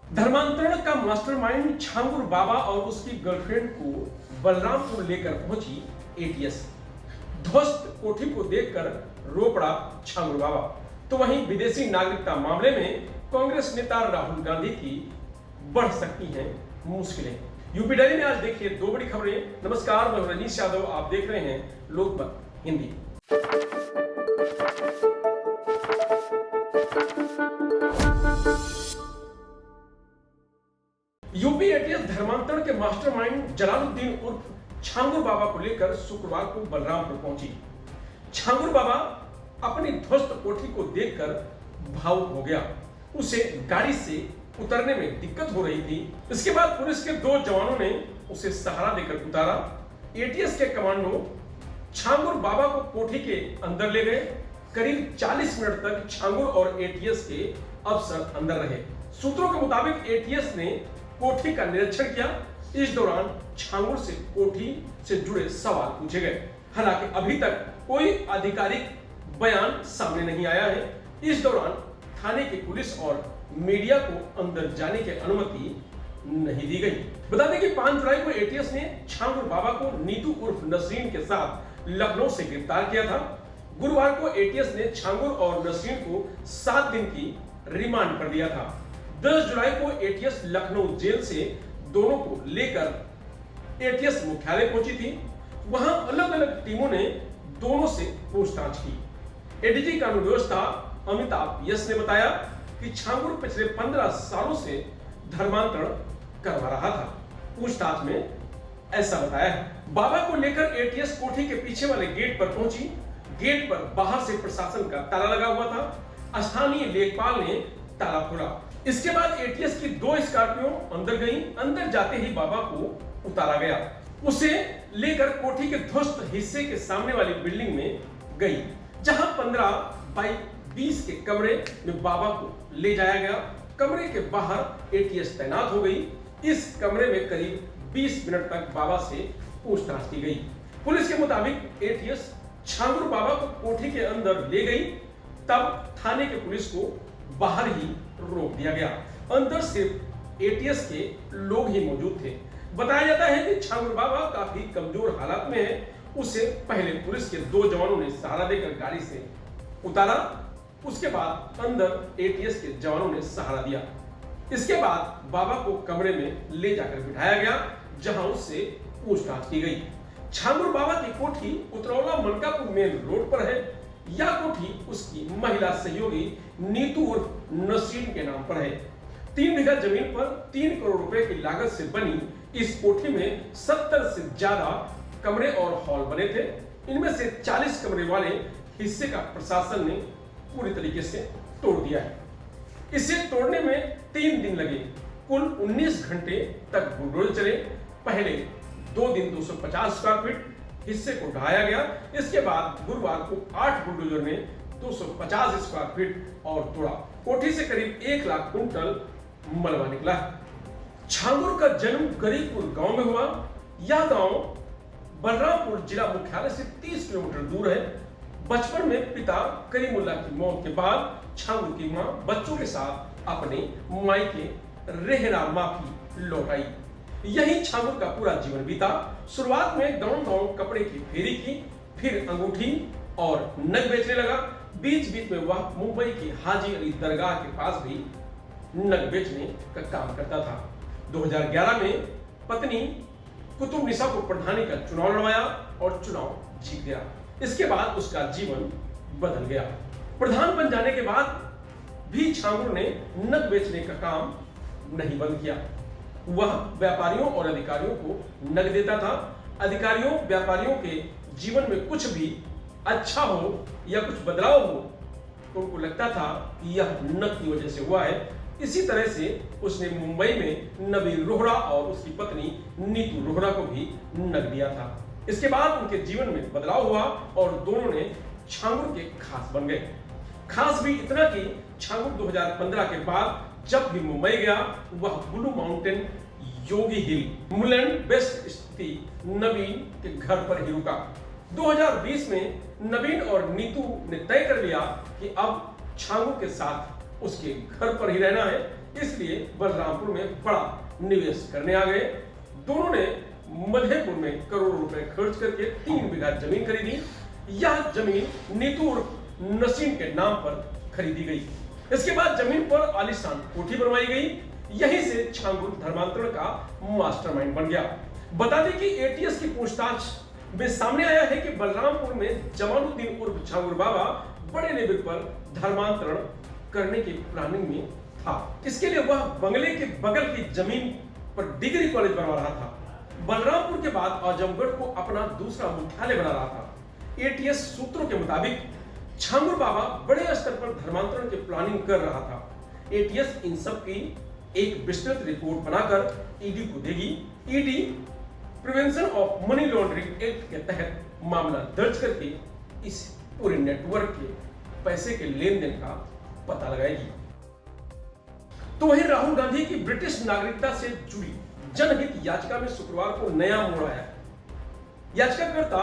धर्मांतरण का मास्टरमाइंड छांगुर बाबा और उसकी गर्लफ्रेंड को बलरामपुर लेकर पहुंची एटीएस। ध्वस्त कोठी को देखकर रो पड़ा छांगुर बाबा। तो वहीं विदेशी नागरिकता मामले में कांग्रेस नेता राहुल गांधी की बढ़ सकती हैं मुश्किलें। यूपी डायरी में आज देखिए दो बड़ी खबरें। नमस्कार, मैं रजनीश यादव, आप देख रहे हैं लोकमत हिंदी। यूपी एटीएस धर्मांतरण के मास्टरमाइंड जलालुद्दीन उर्फ छांगुर बाबा को लेकर शुक्रवार को बलरामपुर पहुंची। छांगुर बाबा अपनी ध्वस्त कोठी को देखकर भावुक हो गया। उसे गाड़ी से उतरने में दिक्कत हो रही थी। इसके बाद पुलिस के दो जवानों ने उसे सहारा देकर उतारा। एटीएस के कमांडो छांगुर बाबा को कोठी के अंदर ले गए। करीब 40 मिनट तक छांगुर और एटीएस के अफसर अंदर रहे। सूत्रों के मुताबिक एटीएस ने कोठी का निरीक्षण किया। इस दौरान छांगुर से कोठी से जुड़े सवाल पूछे गए। हालांकि अभी तक कोई आधिकारिक बयान सामने नहीं आया है। इस दौरान थाने की पुलिस और मीडिया को अंदर जाने की अनुमति नहीं दी गई। बता दें कि 5 जुलाई को एटीएस ने छांगुर बाबा को नीतू उर्फ नसरीन के साथ लखनऊ से गिरफ्तार किया था। गुरुवार को एटीएस ने छांगुर और नसरीन को 7 दिन की रिमांड पर दिया था। 10 जुलाई को एटीएस लखनऊ जेल से दोनों को लेकर एटीएस मुख्यालय पहुंची थी। वहां अलग अलग टीमों ने दोनों से पूछताछ की। एडीजी कानून व्यवस्था अमिताभ यस ने बताया कि छांगुर पिछले 15 सालों से धर्मांतरण करवा रहा था। पूछताछ में ऐसा बताया है। बाबा को लेकर एटीएस कोठी के पीछे वाले गेट पर पहुंची। गेट पर बाहर से प्रशासन का ताला लगा हुआ था। स्थानीय लेखपाल ने ताला खोला। इसके बाद एटीएस की 2 स्कॉर्पियो अंदर गई। अंदर जाते ही बाबा को उतारा गया। उसे लेकर कोठी के ध्वस्त हिस्से के सामने वाली बिल्डिंग में गई, जहां 15 बाई 20 के कमरे में बाबा को ले जाया गया। कमरे के बाहर एटीएस तैनात हो गई। इस कमरे में करीब 20 मिनट तक बाबा से पूछताछ की गई। पुलिस के मुताबिक एटीएस छांगुर बाबा को कोठी के अंदर ले गई। तब थाने के पुलिस को बाहर ही रोक दिया गया। अंदर सिर्फ एटीएस के लोग ही मौजूद थे। बताया जाता है कि छांगुर बाबा काफी कमजोर हालत में है। उसे पहले पुलिस के 2 जवानों ने सहारा देकर गाड़ी से उतारा। उसके बाद अंदर एटीएस के जवानों ने सहारा दिया। इसके बाद बाबा को कमरे में ले जाकर बिठाया गया, जहां उससे पूछताछ की गई। छांगुर बाबा की कोठी उतरौला मनकापुर मेन रोड पर है। यह कोठी उसकी महिला सहयोगी नीतू उर्फ नसरीन के नाम पर है। 3 बीघा जमीन पर 3 करोड़ रुपए की लागत से बनी इस कोठी में 70 से ज्यादा कमरे और हॉल बने थे। इनमें से 40 कमरे वाले हिस्से का प्रशासन ने पूरी तरीके से तोड़ दिया है। इसे तोड़ने में 3 दिन लगे। कुल 19 घंटे तक बुलडोजर चले। पहले 2 दिन 250 स्क्वायर फीट हिस्से को ढाया गया। इसके बाद गुरुवार को 8 बुलडोजर ने 250 स्क्वायर फीट और तोड़ा। कोठी से करीब 1 लाख कुंटल मलबा निकला। छांगुर का जन्म गरीबपुर गांव में हुआ। यह गांव बलरामपुर जिला मुख्यालय से 30 किलोमीटर दूर है। बचपन में पिता करीमुल्लाह की मौत के बाद छांगुर की मां बच्चों के साथ अपने मायके रेहना माफी लौट आई। यही छांगुर का पूरा जीवन बीता। शुरुआत में गांव-गांव कपड़े की फेरी की, फिर अंगूठी और नग बेचने लगा। बीच बीच में वह मुंबई की हाजी अली दरगाह के पास भी नग बेचने का काम करता था। 2011 में पत्नी कुतुब निसा को प्रधानी का चुनाव लड़वाया और चुनाव जीत गया। इसके बाद उसका जीवन बदल गया। प्रधान बन जाने के बाद भी छांगुर ने नग बेचने का काम नहीं बंद किया। वह व्यापारियों और अधिकारियों को नग देता था। अधिकारियों व्यापारियों के जीवन में कुछ भी अच्छा हो या कुछ बदलाव हो तो उनको लगता था कि यह नग की वजह से हुआ है। इसी तरह से उसने मुंबई में नबील रोहरा और उसकी पत्नी नीतू रोहरा को भी नग दिया था। इसके बाद उनके जीवन में बदलाव हुआ और दोनों ने छांगुर के खास बन गए। खास भी इतना कि छांगुर 2015 के बाद जब भी मुंबई गया वह ब्लू माउंटेन योगी हिल मुलैंड वेस्ट स्थित नवीन के घर पर ही रुका। 2020 में नवीन और नीतू ने तय कर लिया कि अब छांगुर के साथ उसके घर पर ही रहना है। इसलिए बलरामपुर में बड़ा निवेश करने आ गए। दोनों ने मधेपुर में करोड़ों रुपए खर्च करके 3 बीघा जमीन खरीदी। यह जमीन नीतू उर्फ नसीम के नाम पर खरीदी गई। इसके बाद जमीन पर आलीशान कोठी बनवाई गई। यहीं से छांगुर धर्मांतरण का मास्टरमाइंड बन गया। बता दें कि एटीएस की पूछताछ में सामने आया है कि बलरामपुर में जमालुद्दीन उर्फ छांगुर बाबा बड़े लेवल पर धर्मांतरण करने की प्लानिंग में था। इसके लिए वह बंगले के बगल की जमीन पर डिग्री कॉलेज बनवा रहा था। बलरामपुर के बाद आजमगढ़ को अपना दूसरा मुख्यालय बना रहा था। एटीएस सूत्रों के मुताबिक छांगुर बाबा बड़े स्तर पर धर्मांतरण की प्लानिंग कर रहा था। एटीएस इन सब की एक विस्तृत रिपोर्ट बनाकर ईडी को देगी। ED prevention of money laundering act के तहत मामला दर्ज करके इस पूरे नेटवर्क के पैसे के लेन देन का पता लगाएगी। तो वहीं राहुल गांधी की ब्रिटिश नागरिकता से जुड़ी जनहित याचिका में शुक्रवार को नया मोड़ आया। याचिकाकर्ता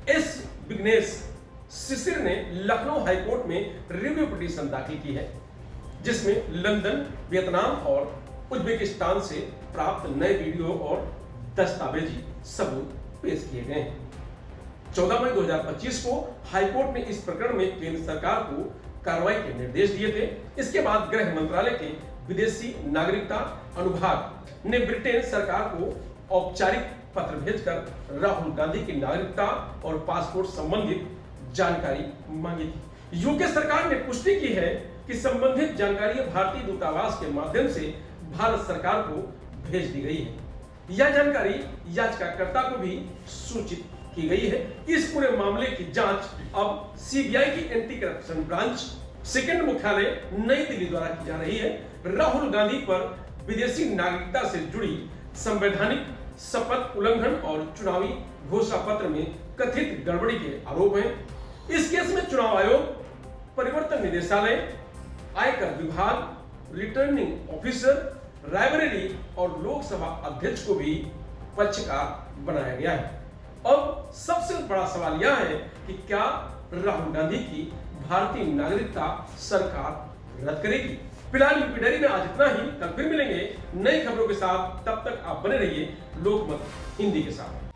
एस विघ्नेश शिशिर ने लखनऊ हाईकोर्ट में रिव्यू पिटीशन दाखिल की है, जिसमें लंदन, वियतनाम और उज्बेकिस्तान से प्राप्त नए वीडियो और दस्तावेजी सबूत पेश किए गए हैं। 14 मई 2025 को हाईकोर्ट ने इस प्रकरण में केंद्र सरकार को कार्रवाई के निर्देश दिए थे। इसके बाद गृह मंत्रालय के विदेशी नागरिकता अनुभाग ने ब्रिटेन सरकार को औपचारिक पत्र भेजकर राहुल गांधी की नागरिकता और पासपोर्ट संबंधित जानकारी मांगी थी। यूके सरकार ने पुष्टि की है कि संबंधित जानकारी भारतीय दूतावास के माध्यम से भारत सरकार को भेज दी गई है। यह जानकारी याचिकाकर्ता को भी सूचित की गई है। इस पूरे मामले की जांच अब सीबीआई की एंटी करप्शन ब्रांच सेकंड मुख्यालय नई दिल्ली द्वारा की जा रही है। राहुल गांधी पर विदेशी नागरिकता से जुड़ी संवैधानिक शपथ उल्लंघन और चुनावी घोषणा पत्र में कथित गड़बड़ी के आरोप हैं। इस केस में चुनाव आयोग, परिवर्तन निदेशालय, आयकर विभाग, रिटर्निंग ऑफिसर, रायबरेली और लोकसभा अध्यक्ष को भी पक्षकार बनाया गया है। अब सबसे बड़ा सवाल यह है कि क्या राहुल गांधी की भारतीय नागरिकता सरकार रद्द करेगी? फिलहाल यूपी डायरी में आज इतना ही। कल फिर मिलेंगे नई खबरों के साथ। तब तक आप बने रहिए लोकमत हिंदी के साथ।